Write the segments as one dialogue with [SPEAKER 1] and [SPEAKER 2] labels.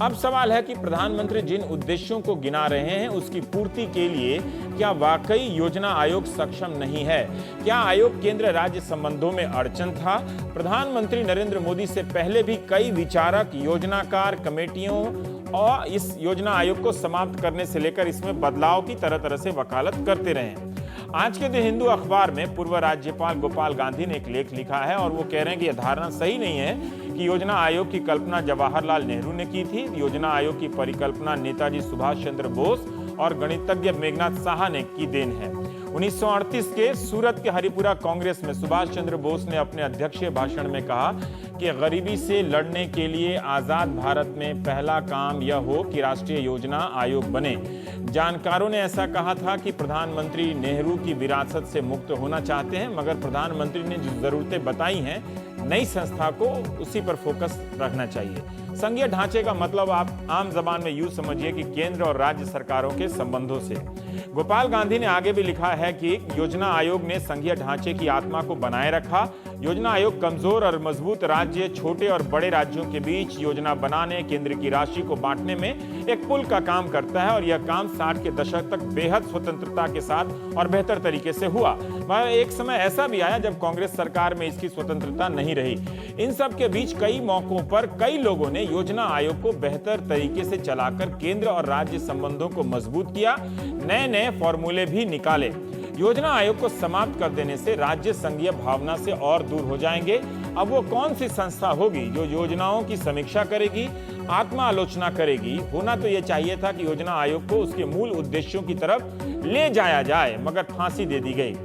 [SPEAKER 1] अब सवाल है कि प्रधानमंत्री जिन उद्देश्यों को गिना रहे हैं उसकी पूर्ति के लिए क्या वाकई योजना आयोग सक्षम नहीं है? क्या आयोग केंद्र राज्य संबंधों में अड़चन था? प्रधानमंत्री नरेंद्र मोदी से पहले भी कई विचारक, योजनाकार, कमेटियों और इस योजना आयोग को समाप्त करने से लेकर इसमें बदलाव की तरह तरह से वकालत करते रहे हैं। आज के द हिंदू अखबार में पूर्व राज्यपाल गोपाल गांधी ने एक लेख लिखा है और वो कह रहे हैं कि यह धारणा सही नहीं है कि योजना आयोग की कल्पना जवाहरलाल नेहरू ने की थी। योजना आयोग की परिकल्पना नेताजी सुभाष चंद्र बोस और गणितज्ञ मेघनाथ साहा ने की देन है। 1938 के सूरत के हरिपुरा कांग्रेस में सुभाष चंद्र बोस ने अपने अध्यक्षीय भाषण में कहा कि गरीबी से लड़ने के लिए आजाद भारत में पहला काम यह हो कि राष्ट्रीय योजना आयोग बने। जानकारों ने ऐसा कहा था कि प्रधानमंत्री नेहरू की विरासत से मुक्त होना चाहते हैं, मगर प्रधानमंत्री ने जो जरूरतें बताई हैं नई संस्था को उसी पर फोकस रखना चाहिए। संघीय ढांचे का मतलब आप आम जबान में यूं समझिए कि केंद्र और राज्य सरकारों के संबंधों से। गोपाल गांधी ने आगे भी लिखा है कि योजना आयोग ने संघीय ढांचे की आत्मा को बनाए रखा। योजना आयोग कमजोर और मजबूत राज्य, छोटे और बड़े राज्यों के बीच योजना बनाने, केंद्र की राशि को बांटने में एक पुल का काम करता है और यह काम 60 के दशक तक बेहद स्वतंत्रता के साथ और बेहतर तरीके से हुआ। मगर एक समय ऐसा भी आया जब कांग्रेस सरकार में इसकी स्वतंत्रता नहीं रही। इन सब के बीच कई मौकों पर कई लोगों ने योजना आयोग को बेहतर तरीके से चलाकर केंद्र और राज्य संबंधों को मजबूत किया, नए नए फॉर्मूले भी निकाले। योजना आयोग को समाप्त कर देने से राज्य संघीय भावना से और दूर हो जाएंगे। अब वो कौन सी संस्था होगी जो योजनाओं की समीक्षा करेगी, आत्मा आलोचना करेगी? होना तो ये चाहिए था कि योजना आयोग को उसके मूल उद्देश्यों की तरफ ले जाया जाए, मगर फांसी दे दी गई।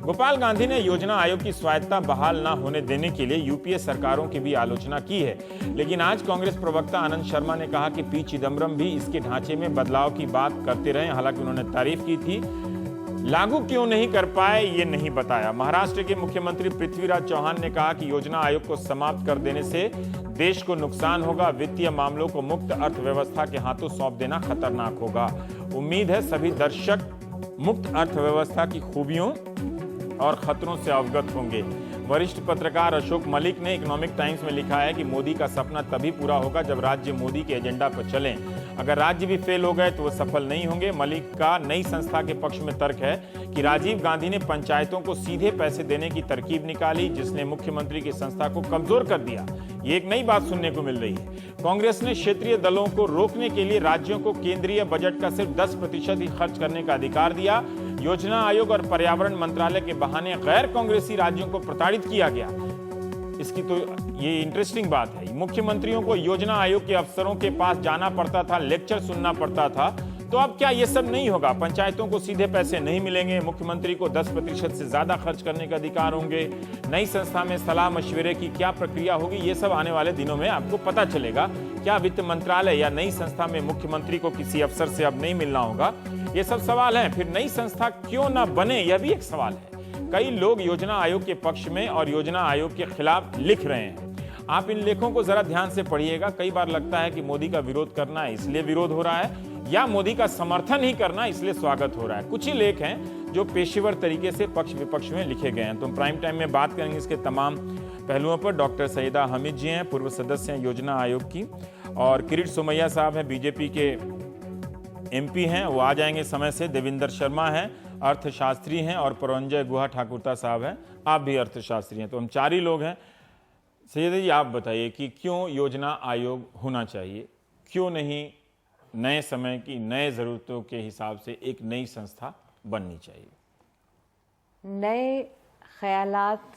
[SPEAKER 1] गोपाल गांधी ने योजना आयोग की स्वायत्तता बहाल न होने देने के लिए यूपीए सरकारों की भी आलोचना की है, लेकिन आज कांग्रेस प्रवक्ता आनंद शर्मा ने कहा कि पी चिदम्बरम भी इसके ढांचे में बदलाव की बात करते रहे। हालांकि उन्होंने तारीफ की थी, लागू क्यों नहीं कर पाए ये नहीं बताया। महाराष्ट्र के मुख्यमंत्री पृथ्वीराज चौहान ने कहा कि योजना आयोग को समाप्त कर देने से देश को नुकसान होगा, वित्तीय मामलों को मुक्त अर्थव्यवस्था के हाथों सौंप देना खतरनाक होगा। उम्मीद है सभी दर्शक मुक्त अर्थव्यवस्था की खूबियों और खतरों से अवगत होंगे। वरिष्ठ पत्रकार अशोक मलिक ने इकोनॉमिक टाइम्स में लिखा है कि मोदी का सपना तभी पूरा होगा जब राज्य मोदी के एजेंडा पर चलें। अगर राज्य भी फेल हो गए तो वो सफल नहीं होंगे। मलिक का नई संस्था के पक्ष में तर्क है कि राजीव गांधी ने पंचायतों को सीधे पैसे देने की तरकीब निकाली, जिसने मुख्यमंत्री की संस्था को कमजोर कर दिया। ये एक नई बात सुनने को मिल रही है। कांग्रेस ने क्षेत्रीय दलों को रोकने के लिए राज्यों को केंद्रीय बजट का सिर्फ 10% ही खर्च करने का अधिकार दिया। योजना आयोग और पर्यावरण मंत्रालय के बहाने गैर कांग्रेसी राज्यों को प्रताड़ित किया गया। इसकी तो ये इंटरेस्टिंग बात है। मुख्यमंत्रियों को योजना आयोग के अफसरों के पास जाना पड़ता था, लेक्चर सुनना पड़ता था। तो अब क्या ये सब नहीं होगा? पंचायतों को सीधे पैसे नहीं मिलेंगे, मुख्यमंत्री को 10% से ज्यादा खर्च करने का अधिकार होंगे। नई संस्था में सलाह मशवरे की क्या प्रक्रिया होगी, ये सब आने वाले दिनों में आपको पता चलेगा। क्या वित्त मंत्रालय या नई संस्था में मुख्यमंत्री को किसी अफसर से अब नहीं मिलना होगा? ये सब सवाल हैं। फिर नई संस्था क्यों ना बने, यह भी एक सवाल है। कई लोग योजना आयोग के पक्ष में और योजना आयोग के खिलाफ लिख रहे हैं। आप इन लेखों को जरा ध्यान से पढ़िएगा। कई बार लगता है कि मोदी का विरोध करना है इसलिए विरोध हो रहा है, या मोदी का समर्थन ही करना इसलिए स्वागत हो रहा है। कुछ ही लेख हैं जो पेशेवर तरीके से पक्ष विपक्ष में लिखे गए हैं। तो हम प्राइम टाइम में बात करेंगे इसके तमाम पहलुओं पर। डॉक्टर सईदा हामिद जी हैं, पूर्व सदस्य हैं योजना आयोग की, और किरीट सोमैया साहब हैं, बीजेपी के एमपी हैं, वो आ जाएंगे समय से। देविंदर शर्मा हैं, अर्थशास्त्री हैं, और परंजय गुहा ठाकुरता साहब हैं, आप भी अर्थशास्त्री हैं। तो हम 4 ही लोग हैं। सैयदा जी, आप बताइए कि क्यों योजना आयोग होना चाहिए, क्यों नहीं नए समय की नए ज़रूरतों के हिसाब से एक नई संस्था बननी चाहिए?
[SPEAKER 2] नए ख्यालात,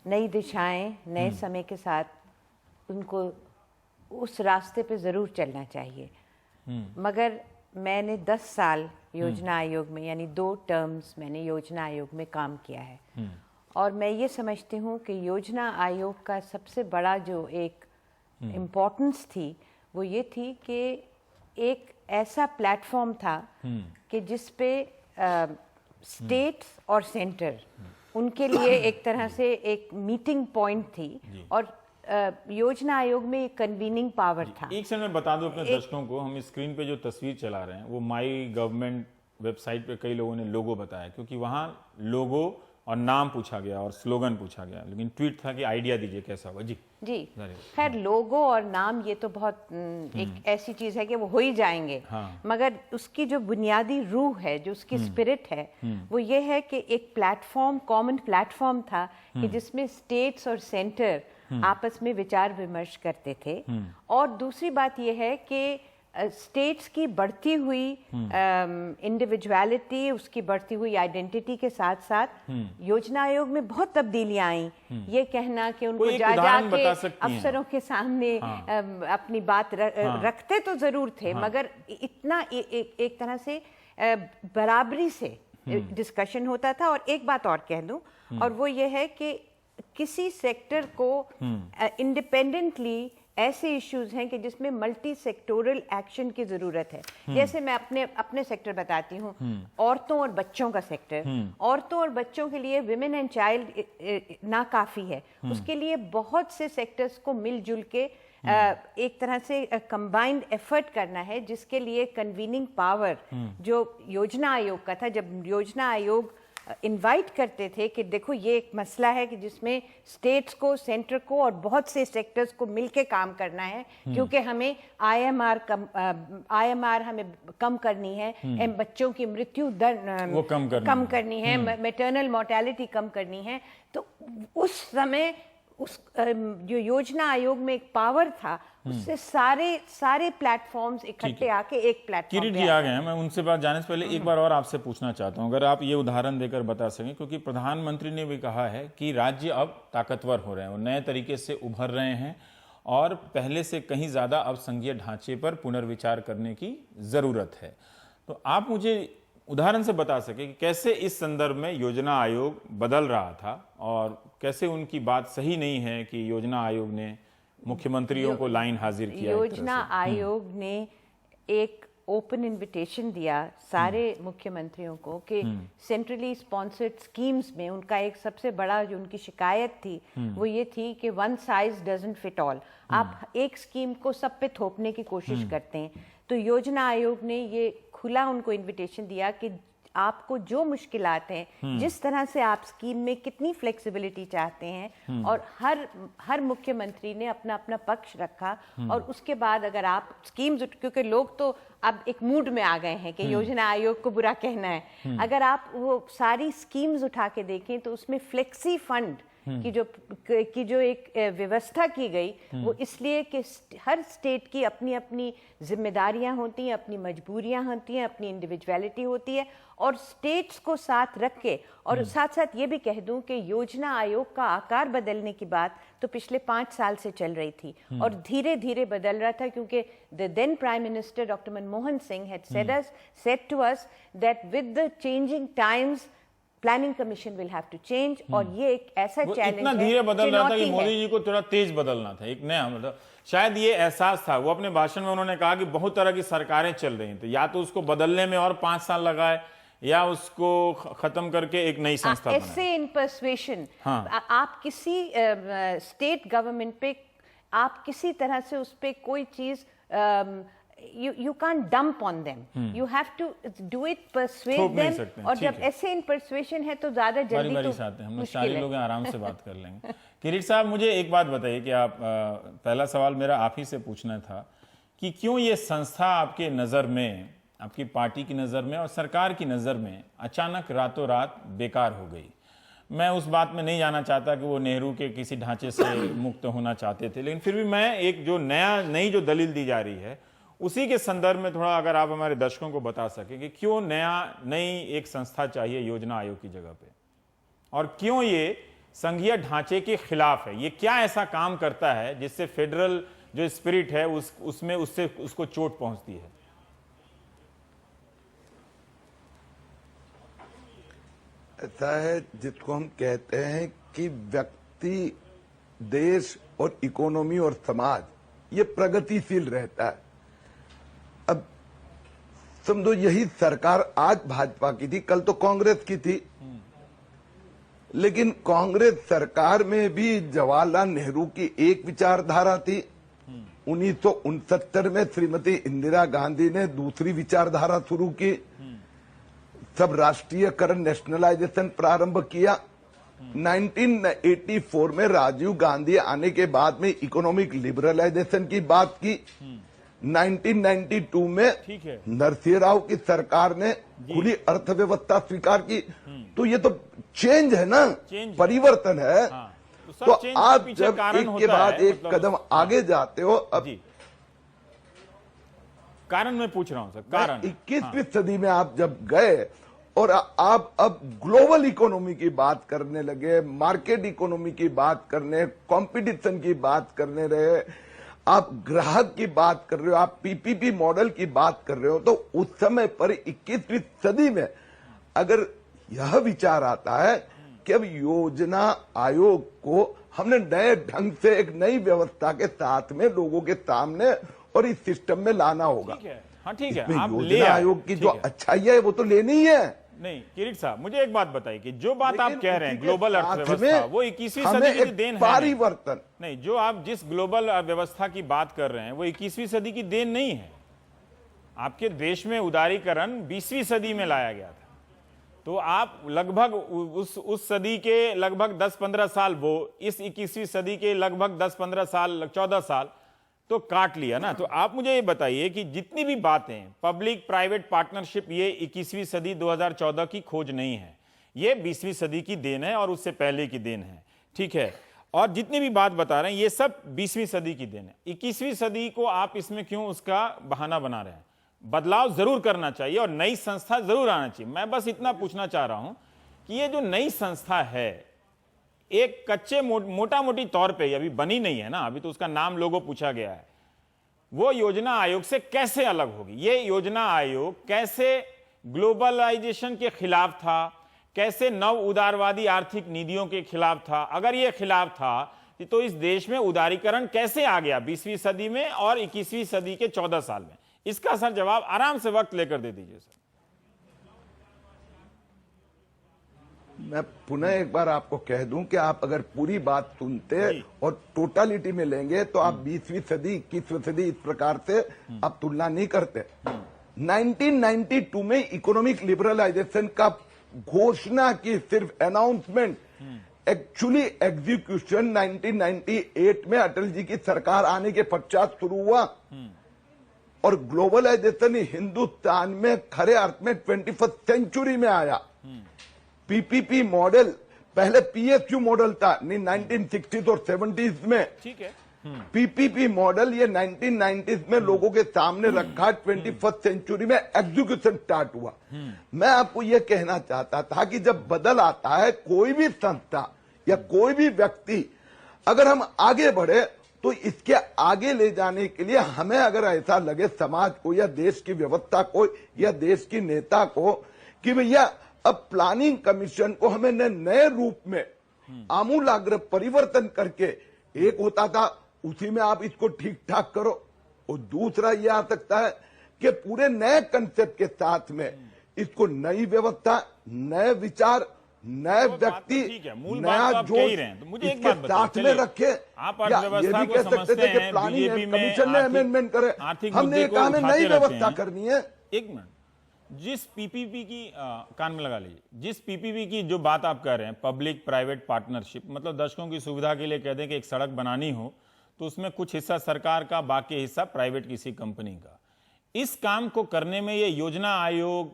[SPEAKER 2] नई दिशाएं, नए समय के साथ उनको उस रास्ते पे ज़रूर चलना चाहिए। मगर मैंने 10 साल योजना आयोग में, यानी 2 टर्म्स मैंने योजना आयोग में काम किया है, और मैं ये समझती हूँ कि योजना आयोग का सबसे बड़ा जो एक इम्पोर्टेंस थी वो ये थी कि एक ऐसा प्लेटफॉर्म था कि जिस पे स्टेट्स और सेंटर उनके लिए एक तरह से एक मीटिंग पॉइंट थी, और योजना आयोग में एक कन्वीनिंग पावर था।
[SPEAKER 1] एक से मैं बता दूं अपने दर्शकों को, हम स्क्रीन पे जो तस्वीर चला रहे हैं वो माई गवर्नमेंट वेबसाइट पे कई लोगों ने लोगो बताया, क्योंकि वहाँ लोगो और नाम पूछा गया और स्लोगन पूछा गया, लेकिन ट्वीट था कि आइडिया दीजिए कैसा होगा। जी
[SPEAKER 2] जी, खैर लोगो और नाम ये तो बहुत एक ऐसी चीज है कि वो हो ही जाएंगे।
[SPEAKER 1] हाँ।
[SPEAKER 2] मगर उसकी जो बुनियादी रूह है, जो उसकी स्पिरिट है, वो ये है कि एक प्लेटफॉर्म, कॉमन प्लेटफॉर्म था कि जिसमें स्टेट्स और सेंटर आपस में विचार विमर्श करते थे। और दूसरी बात ये है कि स्टेट्स की बढ़ती हुई इंडिविजुअलिटी, उसकी बढ़ती हुई आइडेंटिटी के साथ साथ योजना आयोग में बहुत तब्दीलियां आई। ये कहना कि उनको जा के अफसरों के सामने अपनी बात रखते तो जरूर थे, मगर इतना एक तरह से बराबरी से डिस्कशन होता था। और एक बात और कह दूं, और वो ये है कि किसी सेक्टर को इंडिपेंडेंटली ऐसे इश्यूज हैं कि जिसमें मल्टी सेक्टोरल एक्शन की जरूरत है। जैसे मैं अपने सेक्टर बताती हूँ, औरतों और बच्चों का सेक्टर। औरतों और बच्चों के लिए विमेन एंड चाइल्ड नाकाफी है, उसके लिए बहुत से सेक्टर्स को मिलजुल के एक तरह से कंबाइंड एफर्ट करना है, जिसके लिए कन्वीनिंग पावर जो योजना आयोग का था। जब योजना आयोग इनवाइट करते थे कि देखो ये एक मसला है कि जिसमें स्टेट्स को, सेंटर को और बहुत से सेक्टर्स को मिलके काम करना है, क्योंकि हमें आईएमआर हमें कम करनी है, बच्चों की मृत्यु दर
[SPEAKER 1] वो कम
[SPEAKER 2] करनी है, मैटरनल मोर्टेलिटी कम करनी है। तो उस समय उस जो योजना आयोग में एक पावर था, उससे सारे प्लेटफॉर्म्स इकट्ठे आके एक प्लेटफॉर्म।
[SPEAKER 1] किरीट जी आ गए हैं, मैं उनसे बात जाने से पहले एक बार और आपसे पूछना चाहता हूं, अगर आप ये उदाहरण देकर बता सकें, क्योंकि प्रधानमंत्री ने भी कहा है कि राज्य अब ताकतवर हो रहे हैं, वो नए तरीके से उभर रहे हैं और पहले से कहीं ज्यादा अब संघीय ढांचे पर पुनर्विचार करने की जरूरत है। तो आप मुझे उदाहरण से बता सके कि कैसे इस संदर्भ में योजना आयोग बदल रहा था और कैसे उनकी बात सही नहीं है कि योजना आयोग ने मुख्यमंत्रियों को लाइन हाजिर किया।
[SPEAKER 2] योजना आयोग ने एक ओपन इनविटेशन दिया सारे मुख्यमंत्रियों को कि सेंट्रली स्पॉन्सर्ड स्कीम्स में उनका एक सबसे बड़ा जो उनकी शिकायत थी वो ये थी कि one size doesn't fit all. आप एक स्कीम को सब पे थोपने की कोशिश करते हैं। तो योजना आयोग ने ये खुला उनको इनविटेशन दिया कि आपको जो मुश्किलात हैं, जिस तरह से आप स्कीम में कितनी फ्लेक्सिबिलिटी चाहते हैं, और हर मुख्यमंत्री ने अपना अपना पक्ष रखा। और उसके बाद अगर आप स्कीम्स, क्योंकि लोग तो अब एक मूड में आ गए हैं कि योजना आयोग को बुरा कहना है, अगर आप वो सारी स्कीम्स उठा के देखें तो उसमें फ्लेक्सी फंड की जो एक व्यवस्था की गई, वो इसलिए कि हर स्टेट की अपनी अपनी जिम्मेदारियां होती हैं, अपनी मजबूरियां होती हैं, अपनी इंडिविजुअलिटी होती है, और स्टेट्स को साथ रख के। और साथ साथ ये भी कह दूं कि योजना आयोग का आकार बदलने की बात तो पिछले 5 साल से चल रही थी और धीरे धीरे बदल रहा था, क्योंकि the then prime minister doctor Manmohan Singh had said to us that with the changing times planning commission will have to change. और ये एक ऐसा चैलेंज है,
[SPEAKER 1] इतना धीरे बदल रहा था कि मोदी जी को थोड़ा तेज बदलना था, एक नया मतलब शायद ये एहसास था। वो अपने भाषण में उन्होंने कहा कि बहुत तरह की सरकारें चल रही हैं, तो या तो उसको बदलने में और 5 साल लगाए या उसको खत्म करके एक नई संस्था बनाए।
[SPEAKER 2] ऐसे इन परसुएशन आप किसी स्टेट गवर्नमेंट पे आप किसी तरह से उस पे कोई चीज you can't dump on them. You have to do it, persuade them. और जब ऐसे इन persuasion है तो ज्यादा जल्दी तो
[SPEAKER 1] आते हैं, हम लोग सारे लोग आराम से बात कर लेंगे। किरीट साहब, मुझे एक बात बताइए कि आप पहला सवाल मेरा आप ही से पूछना था कि क्यों ये संस्था आपके नज़र में, आपकी पार्टी की नज़र में और सरकार की नज़र में अचानक रातों रात बेकार हो गई। मैं उस बात में नहीं जाना चाहता कि वो नेहरू के किसी ढांचे से मुक्त होना चाहते थे, लेकिन फिर भी मैं एक जो नई जो दलील दी जा रही है उसी के संदर्भ में थोड़ा अगर आप हमारे दर्शकों को बता सकें कि क्यों नई एक संस्था चाहिए योजना आयोग की जगह पे, और क्यों ये संघीय ढांचे के खिलाफ है। ये क्या ऐसा काम करता है जिससे फेडरल जो स्पिरिट है उसको चोट पहुंचती है?
[SPEAKER 3] ऐसा है जिसको हम कहते हैं कि व्यक्ति, देश और इकोनॉमी और समाज ये प्रगतिशील रहता है। अब समझो यही सरकार आज भाजपा की थी, कल तो कांग्रेस की थी, लेकिन कांग्रेस सरकार में भी जवाहरलाल नेहरू की एक विचारधारा थी। 1969 में श्रीमती इंदिरा गांधी ने दूसरी विचारधारा शुरू की, सब राष्ट्रीयकरण, नेशनलाइजेशन प्रारंभ किया। 1984 में राजीव गांधी आने के बाद में इकोनॉमिक लिबरलाइजेशन की बात की। 1992 में
[SPEAKER 1] ठीक है।
[SPEAKER 3] नरसिंह राव की सरकार ने खुली अर्थव्यवस्था स्वीकार की। तो ये तो चेंज है ना,
[SPEAKER 1] चेंज
[SPEAKER 3] परिवर्तन है।
[SPEAKER 1] हाँ, सब
[SPEAKER 3] तो
[SPEAKER 1] चेंज के
[SPEAKER 3] आप
[SPEAKER 1] पीछे
[SPEAKER 3] जब
[SPEAKER 1] कारण
[SPEAKER 3] एक के
[SPEAKER 1] होता
[SPEAKER 3] बाद
[SPEAKER 1] है,
[SPEAKER 3] एक
[SPEAKER 1] मतलब
[SPEAKER 3] कदम आगे जाते हो, अब
[SPEAKER 1] जी कारण मैं पूछ रहा हूं सर, कारण
[SPEAKER 3] 21वीं सदी में आप जब गए और आप अब ग्लोबल इकोनॉमी की बात करने लगे, मार्केट इकोनॉमी की बात करने, कंपटीशन की बात करने रहे, आप ग्राहक की बात कर रहे हो, आप पीपीपी मॉडल की बात कर रहे हो, तो उस समय पर 21वीं सदी में अगर यह विचार आता है कि अब योजना आयोग को हमने नए ढंग से एक नई व्यवस्था के साथ में लोगों के सामने और इस सिस्टम में लाना होगा।
[SPEAKER 1] ठीक है, हाँ ठीक है,
[SPEAKER 3] इसमें
[SPEAKER 1] आप ले
[SPEAKER 3] योजना
[SPEAKER 1] आए,
[SPEAKER 3] आयोग की
[SPEAKER 1] ठीक
[SPEAKER 3] जो
[SPEAKER 1] है।
[SPEAKER 3] अच्छाई है वो तो लेनी ही है।
[SPEAKER 1] नहीं किरीट साहब, मुझे एक बात बताइए कि जो बात आप
[SPEAKER 3] लेकिन
[SPEAKER 1] कह रहे हैं
[SPEAKER 3] उसी के
[SPEAKER 1] ग्लोबल
[SPEAKER 3] साथ
[SPEAKER 1] अर्थव्यवस्था,
[SPEAKER 3] में
[SPEAKER 1] वो 21वीं
[SPEAKER 3] हमें
[SPEAKER 1] सदी की
[SPEAKER 3] एक
[SPEAKER 1] देन है नहीं।
[SPEAKER 3] परिवर्तन,
[SPEAKER 1] नहीं, जो आप जिस ग्लोबल व्यवस्था की बात कर रहे हैं वो 21वीं सदी की देन नहीं है। आपके देश में उदारीकरण 20वीं सदी में लाया गया था। तो आप लगभग उस सदी के लगभग 10-15 साल, वो इस 21वीं सदी के लगभग 10-15 साल, 14 साल तो काट लिया ना। तो आप मुझे ये बताइए कि जितनी भी बातें पब्लिक प्राइवेट पार्टनरशिप, ये 21वीं सदी 2014 की खोज नहीं है, ये 20वीं सदी की देन है और उससे पहले की देन है, ठीक है। और जितनी भी बात बता रहे हैं ये सब 20वीं सदी की देन है। 21वीं सदी को आप इसमें क्यों उसका बहाना बना रहे हैं? बदलाव जरूर करना चाहिए और नई संस्था जरूर आना चाहिए। मैं बस इतना पूछना चाह रहा हूं कि ये जो नई संस्था है, एक कच्चे मोटा मोटी तौर पे अभी बनी नहीं है ना, अभी तो उसका नाम लोगों पूछा गया है, वो योजना आयोग से कैसे अलग होगी? ये योजना आयोग कैसे ग्लोबलाइजेशन के खिलाफ था, कैसे नव उदारवादी आर्थिक नीतियों के खिलाफ था? अगर ये खिलाफ था तो इस देश में उदारीकरण कैसे आ गया 20वीं सदी में और 21वीं सदी के 14 साल में? इसका सर जवाब आराम से वक्त लेकर दे दीजिए सर।
[SPEAKER 3] मैं पुनः एक बार आपको कह दूं कि आप अगर पूरी बात सुनते और टोटालिटी में लेंगे तो आप 20वीं सदी 21वीं सदी इस प्रकार से आप तुलना नहीं करते। 1992 में इकोनॉमिक लिबरलाइजेशन का घोषणा की, सिर्फ अनाउंसमेंट, एक्चुअली एग्जीक्यूशन 1998 में अटल जी की सरकार आने के पश्चात शुरू हुआ। और ग्लोबलाइजेशन हिंदुस्तान में खरे अर्थ में 21st सेंचुरी में आया। पीपीपी मॉडल पहले पीएसयू मॉडल था 1960s और 70s में,
[SPEAKER 1] ठीक है।
[SPEAKER 3] पीपीपी मॉडल ये 1990s में लोगों के सामने रखा, 21st सेंचुरी में एग्जीक्यूशन स्टार्ट हुआ। मैं आपको ये कहना चाहता था कि जब बदल आता है कोई भी संस्था या कोई भी व्यक्ति, अगर हम आगे बढ़े तो इसके आगे ले जाने के लिए हमें अगर ऐसा लगे समाज को या देश की व्यवस्था को या देश की नेता को कि भैया अब प्लानिंग कमीशन को हमें नए रूप में आमूलाग्र परिवर्तन करके, एक होता था उसी में आप इसको ठीक ठाक करो, और दूसरा ये आ सकता है कि पूरे नए कंसेप्ट के साथ में इसको नई व्यवस्था, नए विचार, नए व्यक्ति, नया जोश इसके साथ में रखे।
[SPEAKER 1] आप
[SPEAKER 3] या ये भी कह सकते थे कि प्लानिंग कमीशन ने अमेंडमेंट करे, हमने कहा हमें नई व्यवस्था करनी है।
[SPEAKER 1] एक मिनट, जिस पीपीपी की कान में लगा लीजिए, जिस पीपीपी की जो बात आप कह रहे हैं, पब्लिक प्राइवेट पार्टनरशिप, मतलब दर्शकों की सुविधा के लिए कहते हैं कि एक सड़क बनानी हो तो उसमें कुछ हिस्सा सरकार का, बाकी हिस्सा प्राइवेट किसी कंपनी का। इस काम को करने में ये योजना आयोग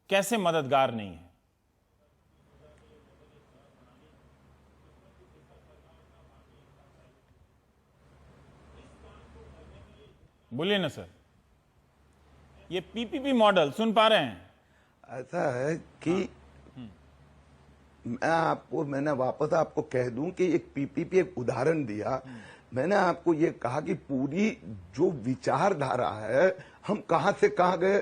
[SPEAKER 1] कैसे मददगार नहीं है? बोलिए ना सर। ये पीपीपी मॉडल सुन पा रहे हैं?
[SPEAKER 3] ऐसा है कि मैंने वापस आपको कह दूं कि एक पीपीपी एक उदाहरण दिया। मैंने आपको ये कहा कि पूरी जो विचारधारा है, हम कहां से कहां गए।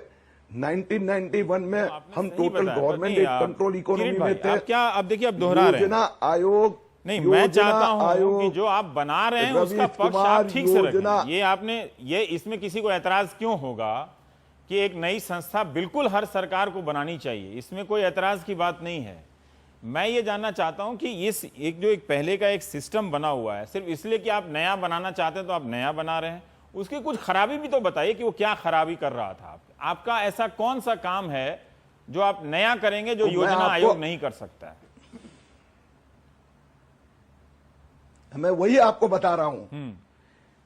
[SPEAKER 3] 1991 में हम टोटल गवर्नमेंट कंट्रोल इकोनॉमी में थे।
[SPEAKER 1] क्या अब देखिए, अब दोहरा रहे हैं।
[SPEAKER 3] योजना आयोग,
[SPEAKER 1] नहीं, मैं चाहता हूं कि जो आप बना रहे हैं उसका पक्ष आप ठीक से रखें। ये आपने इसमें किसी को ऐतराज क्यों होगा कि एक नई संस्था बिल्कुल हर सरकार को बनानी चाहिए, इसमें कोई ऐतराज की बात नहीं है। मैं ये जानना चाहता हूं कि एक पहले का एक सिस्टम बना हुआ है, सिर्फ इसलिए कि आप नया बनाना चाहते हैं तो आप नया बना रहे हैं, उसकी कुछ खराबी भी तो बताइए कि वो क्या खराबी कर रहा था। आपका ऐसा कौन सा काम है जो आप नया करेंगे जो योजना आयोग नहीं कर सकता है?
[SPEAKER 3] मैं वही आपको बता रहा हूं।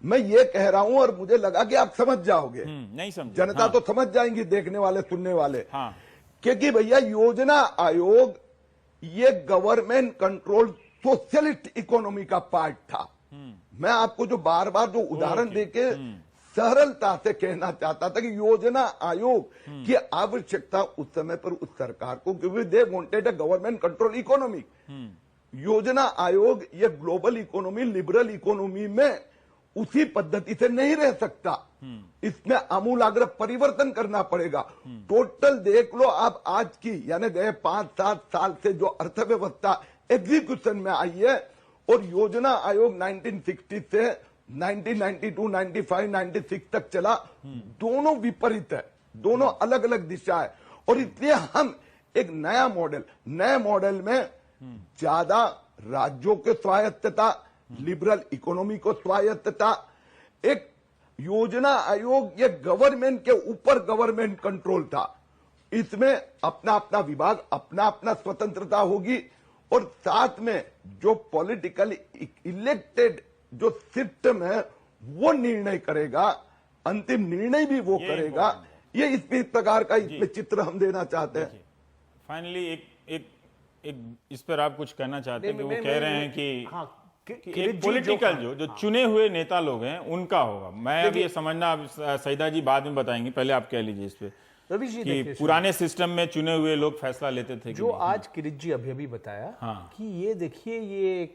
[SPEAKER 3] मैं ये कह रहा हूं और मुझे लगा कि आप समझ जाओगे।
[SPEAKER 1] नहीं समझे।
[SPEAKER 3] जनता
[SPEAKER 1] हाँ।
[SPEAKER 3] तो समझ जाएंगी, देखने वाले सुनने वाले।
[SPEAKER 1] हाँ।
[SPEAKER 3] क्योंकि भैया योजना आयोग ये गवर्नमेंट कंट्रोल सोशलिस्ट इकोनॉमी का पार्ट था। मैं आपको जो बार बार जो उदाहरण देके सरलता से कहना चाहता था कि योजना आयोग की आवश्यकता उस समय पर उस सरकार को, क्योंकि they wanted a government control economy. योजना आयोग ये ग्लोबल इकोनॉमी, लिबरल इकोनॉमी में उसी पद्धति से नहीं रह सकता। इसमें आमूलाग्र परिवर्तन करना पड़ेगा। टोटल देख लो आप आज की, यानी गए 5-7 साल से जो अर्थव्यवस्था एग्जीक्यूशन में आई है, और योजना आयोग 1960 से 1992, 95, 96 तक चला, दोनों विपरीत है, दोनों अलग अलग दिशा है। और इसलिए हम एक नए मॉडल में ज्यादा राज्यों के स्वायत्तता, लिबरल इकोनॉमी को स्वायत्तता, एक योजना आयोग ये गवर्नमेंट के ऊपर गवर्नमेंट कंट्रोल था। इसमें अपना अपना विभाग, अपना अपना स्वतंत्रता होगी, और साथ में जो पॉलिटिकल इलेक्टेड जो सिस्टम है वो निर्णय करेगा, अंतिम निर्णय भी वो करेगा। ये इस प्रकार का इसमें चित्र हम देना चाहते हैं।
[SPEAKER 1] फाइनली एक इस पर आप कुछ कहना चाहते हैं कि वो कह रहे हैं कि एक पॉलिटिकल जो चुने हुए नेता लोग हैं उनका होगा। मैं अब ये समझना, अब सईदा जी बाद में बताएंगे, पहले आप कह लीजिए इस पे
[SPEAKER 4] रवि जी
[SPEAKER 1] कि पुराने सिस्टम में चुने हुए लोग फैसला लेते थे
[SPEAKER 4] जो आज किरीट जी अभी बताया।
[SPEAKER 1] हाँ।
[SPEAKER 4] कि ये देखिए, ये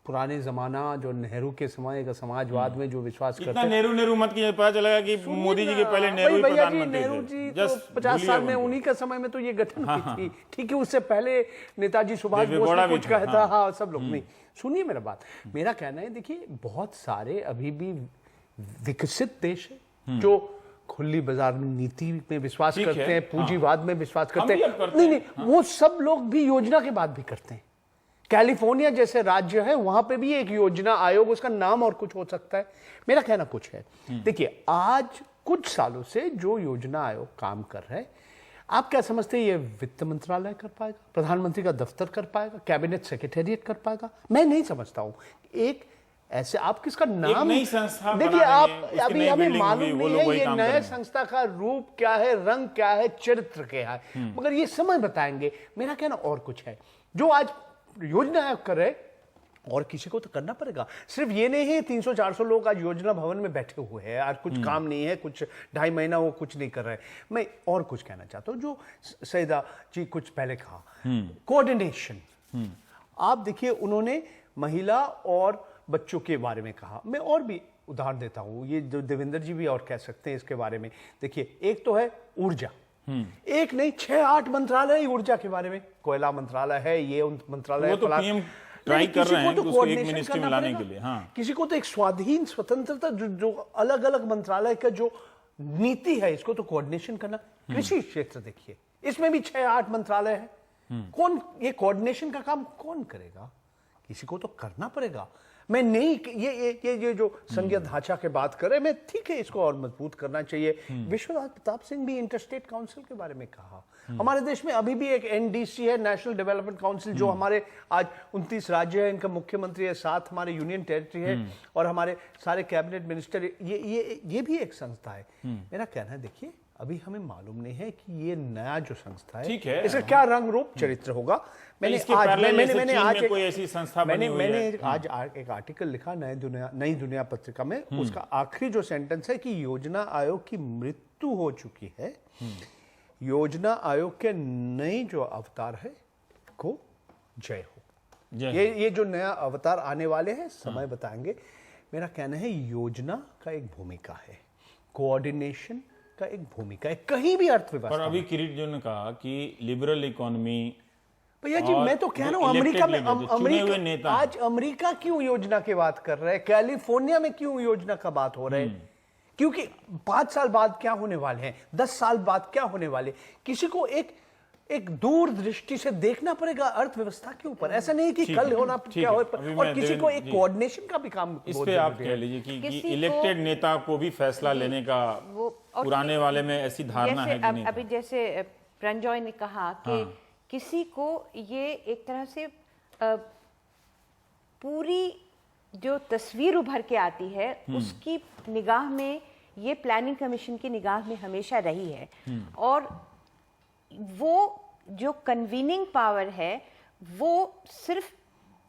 [SPEAKER 4] पुराने जमाना जो नेहरू के समय का समाजवाद में जो विश्वास करते हैं,
[SPEAKER 1] नेहरू मत कीजिए, पता चलेगा कि मोदी जी के पहले नेहरू प्रधानमंत्री
[SPEAKER 4] नेहरू जी तो 50 साल में, उन्हीं का समय में तो ये गठन हुई थी। ठीक है, उससे पहले नेताजी सुभाष बोस ने कुछ कहा था। हाँ, सब लोग नहीं। सुनिए मेरा बात, मेरा कहना है, देखिए बहुत सारे अभी भी विकसित देश है जो खुली बाजार नीति में विश्वास करते हैं, पूंजीवाद में विश्वास करते हैं। नहीं, वो सब लोग भी योजना के बाद भी करते हैं। कैलिफोर्निया जैसे राज्य है, वहां पे भी एक योजना आयोग, उसका नाम और कुछ हो सकता है। मेरा कहना कुछ है, देखिए आज कुछ सालों से जो योजना आयोग काम कर रहा है, आप क्या समझते हैं ये वित्त मंत्रालय कर पाएगा, प्रधानमंत्री का दफ्तर कर पाएगा, कैबिनेट सेक्रेटेरिएट कर पाएगा? मैं नहीं समझता हूं। एक ऐसे आप किसका नाम,
[SPEAKER 1] नई संस्था
[SPEAKER 4] देखिए आप अभी हमें मालूम नहीं है ये नए संस्था का रूप क्या है, रंग क्या है, चरित्र क्या है, मगर ये समय बताएंगे। मेरा कहना और कुछ है, जो आज योजना आयोग कर रहे, और किसी को तो करना पड़ेगा। सिर्फ ये नहीं है 300-400 लोग आज योजना भवन में बैठे हुए हैं, आज कुछ काम नहीं है, कुछ 2.5 महीना वो कुछ नहीं कर रहे। मैं और कुछ कहना चाहता हूं, जो सईदा जी कुछ पहले कहा, कोऑर्डिनेशन। आप देखिए, उन्होंने महिला और बच्चों के बारे में कहा। मैं और भी उदाहरण देता हूं, ये जो देवेंद्र जी भी और कह सकते हैं इसके बारे में। देखिए, एक तो है ऊर्जा, एक नहीं 6-8 मंत्रालय ऊर्जा के बारे में, कोयला मंत्रालय है, ये मंत्रालय
[SPEAKER 1] वो तो पीएम ट्राई कर रहे हैं कि उसको एक मिनिस्ट्री में लाने के लिए। हाँ,
[SPEAKER 4] किसी को तो एक स्वाधीन स्वतंत्रता, जो अलग अलग मंत्रालय का जो नीति है, इसको तो कोऑर्डिनेशन करना। कृषि क्षेत्र देखिए, इसमें भी 6-8 मंत्रालय है। कौन ये कोऑर्डिनेशन का काम कौन करेगा? किसी को तो करना पड़ेगा। मैं नहीं, ये जो संघीय ढांचा के बात करें, मैं ठीक है, इसको और मजबूत करना चाहिए। विश्वनाथ प्रताप सिंह भी इंटरस्टेट काउंसिल के बारे में कहा। हमारे देश में अभी भी एक एनडीसी है, नेशनल डेवलपमेंट काउंसिल, जो हमारे आज 29 राज्य है, इनका मुख्यमंत्री है, 7 हमारे यूनियन टेरिटरी है, और हमारे सारे कैबिनेट मिनिस्टर, ये भी एक संस्था है। मेरा कहना है, देखिए अभी हमें मालूम नहीं है कि ये नया जो संस्था है, इसका क्या रंग रूप चरित्र होगा। मैंने आज एक आर्टिकल लिखा नई दुनिया पत्रिका में, उसका आखिरी जो सेंटेंस है कि योजना आयोग की मृत्यु हो चुकी है, योजना आयोग के नए जो अवतार है को जय हो। ये जो नया अवतार आने वाले हैं, समय बताएंगे। मेरा कहना है, योजना का एक भूमिका है, कोऑर्डिनेशन का एक भूमिका है, कहीं भी अर्थव्यवस्था।
[SPEAKER 1] और अभी किरीट जी ने कहा कि लिबरल इकोनॉमी,
[SPEAKER 4] भैया जी मैं तो कह रहा हूं, अमेरिका में आज अमेरिका क्यों योजना की बात कर रहे हैं, कैलिफोर्निया में क्यों योजना का बात हो रहा है? क्योंकि 5 साल बाद क्या होने वाले हैं, 10 साल बाद क्या होने वाले, किसी को एक दूरदृष्टि से देखना पड़ेगा अर्थव्यवस्था के ऊपर। ऐसा नहीं कि कल होना क्या हो, और किसी को एक कोऑर्डिनेशन का भी काम।
[SPEAKER 1] इस पे आप कह लीजिए कि इलेक्टेड नेता को भी फैसला लेने का पुराने वाले में ऐसी धारणा है कि नहीं?
[SPEAKER 2] अभी जैसे रंजॉय ने कहा कि किसी को ये एक तरह से पूरी जो तस्वीर उभर के आती है उसकी निगाह में, ये प्लानिंग कमीशन की निगाह में हमेशा रही है। और वो जो कन्वीनिंग पावर है वो सिर्फ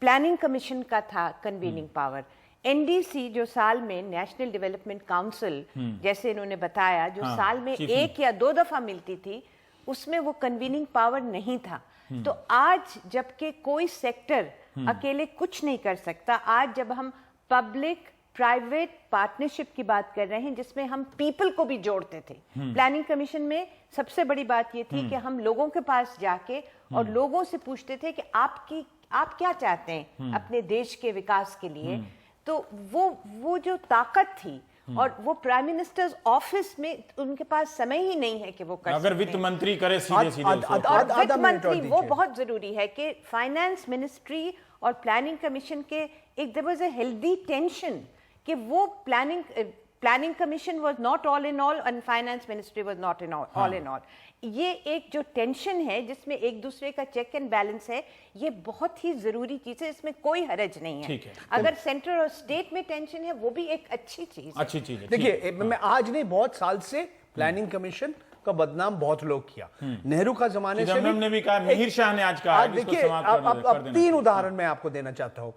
[SPEAKER 2] प्लानिंग कमीशन का था। कन्वीनिंग पावर एनडीसी जो साल में, नेशनल डेवलपमेंट काउंसिल जैसे इन्होंने बताया, जो साल में 1 या 2 दफा मिलती थी, उसमें वो कन्वीनिंग पावर नहीं था। तो आज जबकि कोई सेक्टर अकेले कुछ नहीं कर सकता, आज जब हम पब्लिक प्राइवेट पार्टनरशिप की बात कर रहे हैं जिसमें हम पीपल को भी जोड़ते थे, प्लानिंग कमीशन में सबसे बड़ी बात ये थी कि हम लोगों के पास जाके और लोगों से पूछते थे कि आप क्या चाहते हैं अपने देश के विकास के लिए। तो वो जो ताकत थी, और वो प्राइम मिनिस्टर्स ऑफिस में उनके पास समय ही नहीं है कि वो कर
[SPEAKER 1] अगर वित्त मंत्री करे सीधे
[SPEAKER 2] और वित्त मंत्री, वो बहुत जरूरी है कि फाइनेंस मिनिस्ट्री और प्लानिंग कमीशन के एक there was a healthy tension कि वो planning commission was not all in all and finance ministry was not in all in all. ये एक जो टेंशन है जिसमें एक दूसरे का चेक एंड बैलेंस है, ये बहुत ही जरूरी चीज है, इसमें कोई हरज नहीं है। अगर सेंटर और स्टेट में टेंशन है वो भी एक अच्छी चीज है।
[SPEAKER 4] देखिए, मैं आज नहीं, बहुत साल से प्लानिंग कमीशन का बदनाम बहुत लोग किया। नेहरू का जमाने से
[SPEAKER 1] हमने भी कहा, मिहिर शाह ने आज कहा।
[SPEAKER 4] देखिए, अब 3 उदाहरण मैं आपको देना चाहता हूँ।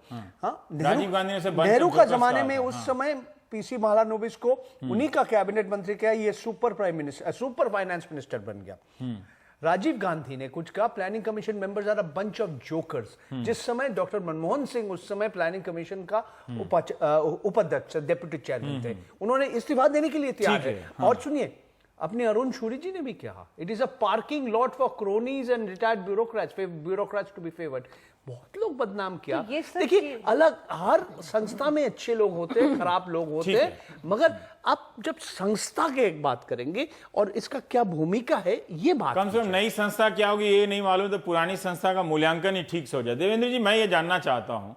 [SPEAKER 1] राजीव गांधी ने
[SPEAKER 4] नेहरू का जमाने में उस समय पीसी महालानोबिस को उन्हीं का कैबिनेट मंत्री किया, ये सुपर फाइनेंस मिनिस्टर बन गया। राजीव गांधी ने कुछ कहा, planning commission members are a bunch of jokers. जिस समय डॉक्टर मनमोहन सिंह उस समय प्लानिंग कमीशन का उपाध्यक्ष, डेप्यूटी चेयरमैन थे, उन्होंने इस्तीफा देने के लिए तैयार है। और सुनिए, अपने अरुण शूरी जी ने भी कहा, it is a parking lot for cronies and retired bureaucrats to be favoured. बहुत लोग बदनाम किया। देखिए, अलग हर संस्था में अच्छे लोग होते हैं, खराब लोग होते हैं, मगर आप जब संस्था के एक बात करेंगे और इसका क्या भूमिका है, ये बात
[SPEAKER 1] कम से कम नई संस्था क्या होगी ये नहीं मालूम, तो पुरानी संस्था का मूल्यांकन ही ठीक से हो जाए। देवेंद्र जी, मैं ये जानना चाहता हूं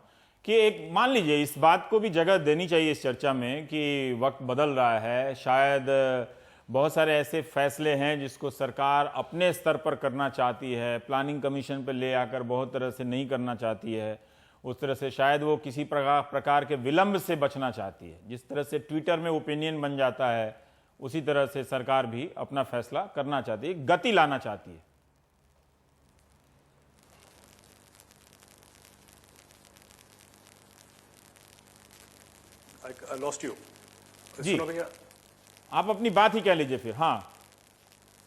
[SPEAKER 1] कि एक मान लीजिए, इस बात को भी जगह देनी चाहिए इस चर्चा में कि वक्त बदल रहा है, शायद बहुत सारे ऐसे फैसले हैं जिसको सरकार अपने स्तर पर करना चाहती है, प्लानिंग कमीशन पर ले आकर बहुत तरह से नहीं करना चाहती है। उस तरह से शायद वो किसी प्रकार के विलंब से बचना चाहती है। जिस तरह से ट्विटर में ओपिनियन बन जाता है, उसी तरह से सरकार भी अपना फैसला करना चाहती है, गति लाना चाहती है।
[SPEAKER 5] I lost you.
[SPEAKER 1] जी, आप अपनी बात ही कह लीजिए फिर। हाँ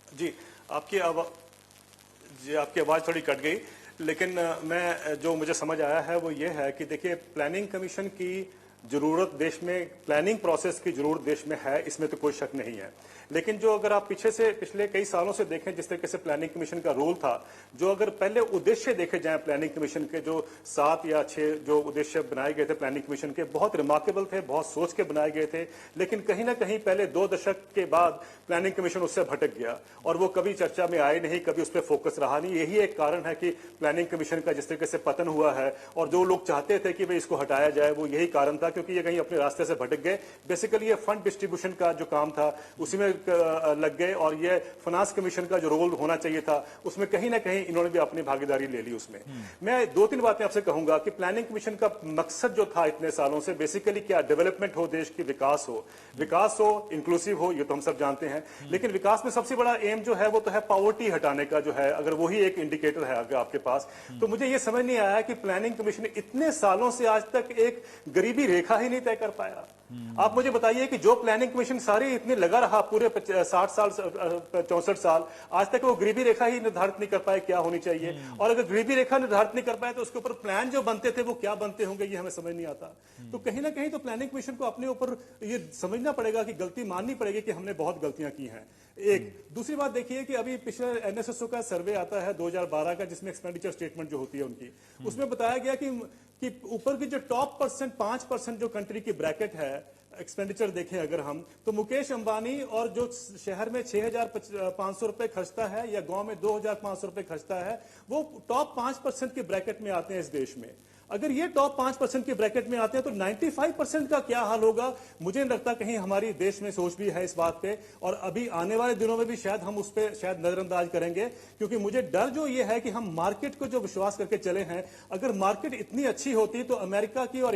[SPEAKER 5] जी, आपकी आवाज़ थोड़ी कट गई, लेकिन मैं जो मुझे समझ आया है वो ये है कि देखिए, प्लानिंग कमीशन की जरूरत देश में, प्लानिंग प्रोसेस की जरूरत देश में है, इसमें तो कोई शक नहीं है। लेकिन जो अगर आप पिछले कई सालों से देखें, जिस तरीके से प्लानिंग कमीशन का रोल था, जो अगर पहले उद्देश्य देखे जाएं प्लानिंग कमीशन के, जो 7 या 6 जो उद्देश्य बनाए गए थे प्लानिंग कमीशन के, बहुत रिमार्केबल थे, बहुत सोच के बनाए गए थे। लेकिन कहीं ना कहीं पहले 2 दशक के बाद प्लानिंग कमीशन उससे भटक गया और वो कभी चर्चा में आए नहीं, कभी उस पर फोकस रहा नहीं। यही एक कारण है कि प्लानिंग कमीशन का जिस तरीके से पतन हुआ है, और जो लोग चाहते थे कि भाई इसको हटाया जाए, वो यही कारण था, क्योंकि ये कहीं अपने रास्ते से भटक गए। बेसिकली ये फंड डिस्ट्रीब्यूशन का जो काम था उसी में लग गए, और ये फाइनेंस कमीशन का जो रोल होना चाहिए था उसमें कहीं ना कहीं इन्होंने भी अपनी भागीदारी ले ली उसमें। मैं 2-3 बातें आपसे कहूंगा कि प्लानिंग कमीशन का मकसद जो था इतने सालों से, बेसिकली क्या, डेवलपमेंट हो, देश की विकास हो, इंक्लूसिव हो, ये तो हम सब जानते हैं। लेकिन विकास में सबसे बड़ा एम जो है वो तो है पॉवर्टी हटाने का, जो है अगर वही एक इंडिकेटर है अगर आपके पास, तो मुझे ये समझ नहीं आया कि प्लानिंग कमीशन इतने सालों से आज तक एक गरीबी रेखा ही नहीं तय कर पाया। आप मुझे बताइए कि जो प्लानिंग कमीशन सारी इतनी लगा रहा पूरे 60 साल 64 साल, आज तक वो गरीबी रेखा ही निर्धारित नहीं कर पाए क्या होनी चाहिए। और अगर गरीबी रेखा निर्धारित नहीं कर पाए तो उसके ऊपर प्लान जो बनते थे वो क्या बनते होंगे, ये हमें समझ नहीं आता। तो कहीं ना कहीं तो प्लानिंग कमीशन को अपने ऊपर ये समझना पड़ेगा कि गलती माननी पड़ेगी कि हमने बहुत गलतियां की हैं। एक दूसरी बात देखिए कि अभी पिछले एनएसएसओ का सर्वे आता है 2012 का, जिसमें एक्सपेंडिचर स्टेटमेंट जो होती है उनकी, उसमें बताया गया कि ऊपर की जो टॉप 5% जो कंट्री की ब्रैकेट है एक्सपेंडिचर देखें अगर हम, तो मुकेश अंबानी और जो शहर में 6,500 रुपए खर्चता है या गांव में 2,500 रुपए खर्चता है, वो टॉप 5% के ब्रैकेट में आते हैं इस देश में। अगर ये टॉप 5% के ब्रैकेट में आते हैं तो 95% का क्या हाल होगा? मुझे नहीं लगता कहीं हमारी देश में सोच भी है इस बात पे, और अभी आने वाले दिनों में भी शायद हम उस पर शायद नजरअंदाज करेंगे, क्योंकि मुझे डर जो ये है कि हम मार्केट को जो विश्वास करके चले हैं, अगर मार्केट इतनी अच्छी होती तो अमेरिका की और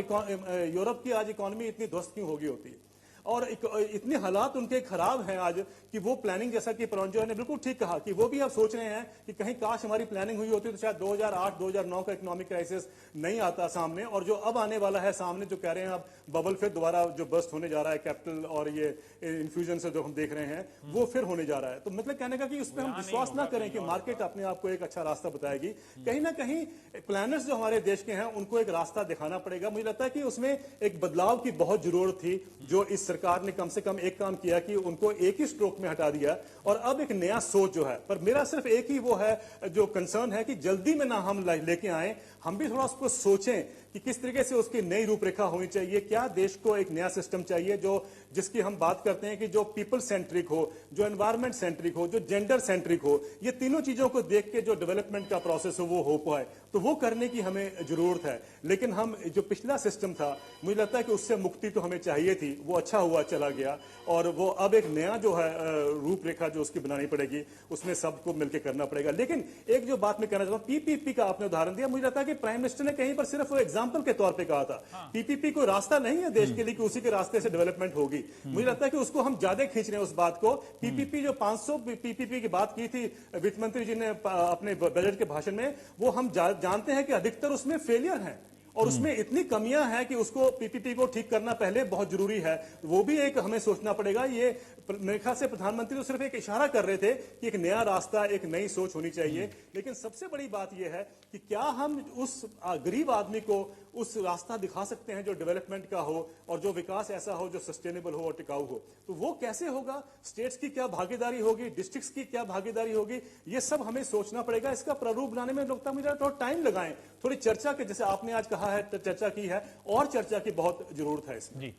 [SPEAKER 5] यूरोप की आज इकोनॉमी इतनी ध्वस्त क्यों होगी होती? और इतने हालात उनके खराब हैं आज कि वो प्लानिंग, जैसा कि परंजो ने बिल्कुल ठीक कहा, कि वो भी अब सोच रहे हैं कि कहीं काश हमारी प्लानिंग हुई होती तो शायद 2008-2009 का इकोनॉमिक क्राइसिस नहीं आता सामने, और जो अब आने वाला है सामने, जो कह रहे हैं अब बबल फिर दोबारा जो बस्ट होने जा रहा है कैपिटल और ये इन्फ्यूजन से जो हम देख रहे हैं, वो फिर होने जा रहा है। तो मतलब कहने का कि उस पर हम विश्वास ना करें कि मार्केट अपने आप को एक अच्छा रास्ता बताएगी। कहीं ना कहीं प्लानर्स जो हमारे देश के हैं उनको एक रास्ता दिखाना पड़ेगा। मुझे लगता है कि उसमें एक बदलाव की बहुत जरूरत थी, जो इस सरकार ने कम से कम एक काम किया कि उनको एक ही स्ट्रोक में हटा दिया, और अब एक नया सोच जो है। पर मेरा सिर्फ एक ही वो है जो कंसर्न है कि जल्दी में ना हम लेके आए, हम भी थोड़ा उसको सोचें कि किस तरीके से उसकी नई रूपरेखा होनी चाहिए। क्या देश को एक नया सिस्टम चाहिए जो जिसकी हम बात करते हैं कि जो पीपल सेंट्रिक हो, जो एनवायरमेंट सेंट्रिक हो, जो जेंडर सेंट्रिक हो, ये तीनों चीजों को देख के जो डेवलपमेंट का प्रोसेस हो वो हो पाए, तो वो करने की हमें जरूरत है। लेकिन हम जो पिछला सिस्टम था, मुझे लगता है कि उससे मुक्ति तो हमें चाहिए थी, वो अच्छा हुआ चला गया, और वो अब एक नया जो है रूपरेखा जो उसकी बनानी पड़ेगी, उसमें सबको मिलकर करना पड़ेगा। लेकिन एक जो बात मैं कहना चाहता हूँ, पीपीपी का आपने उदाहरण दिया, मुझे लगता है कि प्राइम मिनिस्टर ने कहीं पर सिर्फ एग्जाम्पल के तौर पर कहा था। पीपीपी कोई रास्ता नहीं है देश के लिए कि उसी के रास्ते से डेवलपमेंट होगी। मुझे लगता है कि उसको हम ज्यादा खींच रहे हैं उस बात को। पीपीपी जो 500 पीपीपी की बात की थी वित्त मंत्री जी ने अपने बजट के भाषण में, वो हम जानते हैं कि अधिकतर उसमें फेलियर है, और उसमें इतनी कमियां हैं कि उसको पीपीपी को ठीक करना पहले बहुत जरूरी है। वो भी एक हमें सोचना पड़ेगा। ये मेरे ख्याल से प्रधानमंत्री तो सिर्फ एक इशारा कर रहे थे कि एक नया रास्ता, एक नई सोच होनी चाहिए, लेकिन सबसे बड़ी बात यह है कि क्या हम उस गरीब आदमी को उस रास्ता दिखा सकते हैं जो डेवलपमेंट का हो, और जो विकास ऐसा हो जो सस्टेनेबल हो और टिकाऊ हो। तो वो कैसे होगा? स्टेट्स की क्या भागीदारी होगी, डिस्ट्रिक्ट्स की क्या भागीदारी होगी, ये सब हमें सोचना पड़ेगा। इसका प्रारूप बनाने में लगता है मुझे थोड़ा टाइम लगाएं, थोड़ी चर्चा के, जैसे आपने आज कहा है, चर्चा की है, और चर्चा की बहुत जरूरत है इसमें।
[SPEAKER 1] जी।